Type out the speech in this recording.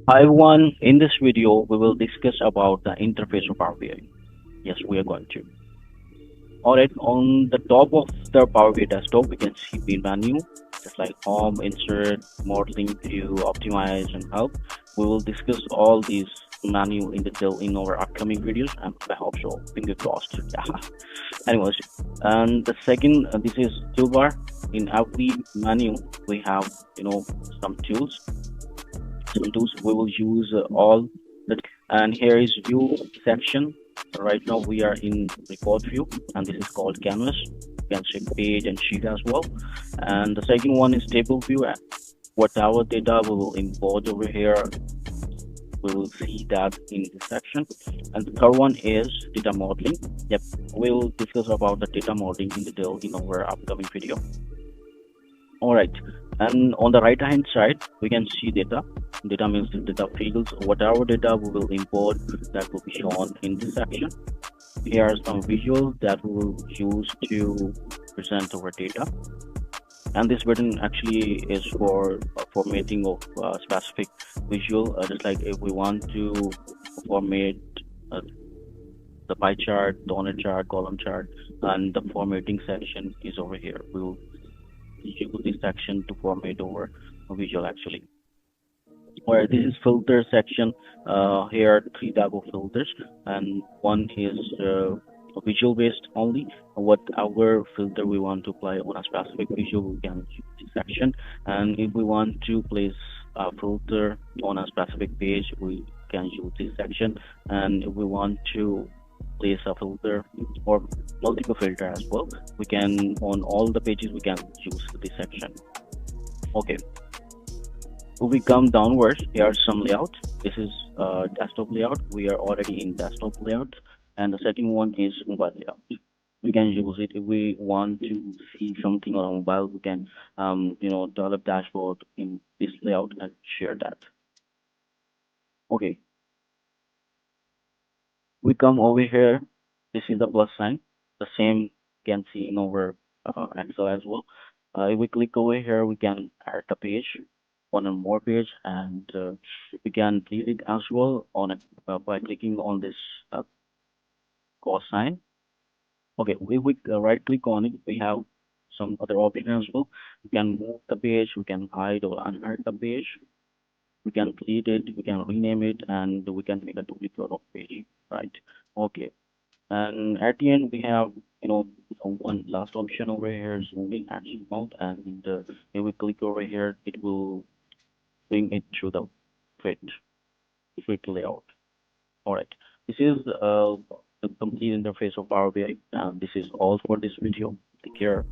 Hi everyone, in this video we will discuss about the interface of Power BI. Yes, we are going to. Alright, on the top of the Power BI desktop we can see the menu, just like home, insert, modeling, view, optimize and help. We will discuss all these menu in detail in our upcoming videos and I hope so, finger crossed. Yeah. Anyways, and the second, this is toolbar. In every menu we have, some tools. We will use all the, and here is view section. Right now we are in report view and this is called canvas. You can see page and sheet as well. And the second one is table view. Whatever data we will import over here, we will see that in this section. And the third one is data modeling. Yep, we'll discuss about the data modeling in detail in our upcoming video. All right, and on the right hand side we can see data. Data means the data fields. Whatever data we will import, that will be shown in this section. Here are some visuals that we will use to present our data, and this button actually is for formatting of specific visual, just like if we want to format uh, the pie chart, donor chart, column chart, and the formatting section is over here. We will use this section to format our visual actually. Where this is filter section. Here are three type of filters, and one is visual based only. Whatever filter we want to apply on a specific visual, we can use this section. And if we want to place a filter on a specific page, we can use this section. And if we want to place a filter or multiple filter as well, we can on all the pages we can use this section. Okay, if we come downwards, here are some layout. This is desktop layout. We are already in desktop layout, and the second one is mobile layout. We can use it if we want to see something on mobile. We can, develop dashboard in this layout and share that. Okay, we come over here. This is the plus sign. The same you can see in our Excel as well. If we click over here, we can add the page, one or more page, and we can delete it as well on it by clicking on this cross sign. Okay, we right click on it. We have some other options as well. We can move the page, we can hide or unhide the page, we can delete it, we can rename it, and we can make a duplicate of page. Right. Okay. And at the end, we have, one last option over here, zooming action mode. And if we click over here, it will bring it to the fit, fit layout. All right. This is the complete interface of Power BI. This is all for this video. Take care.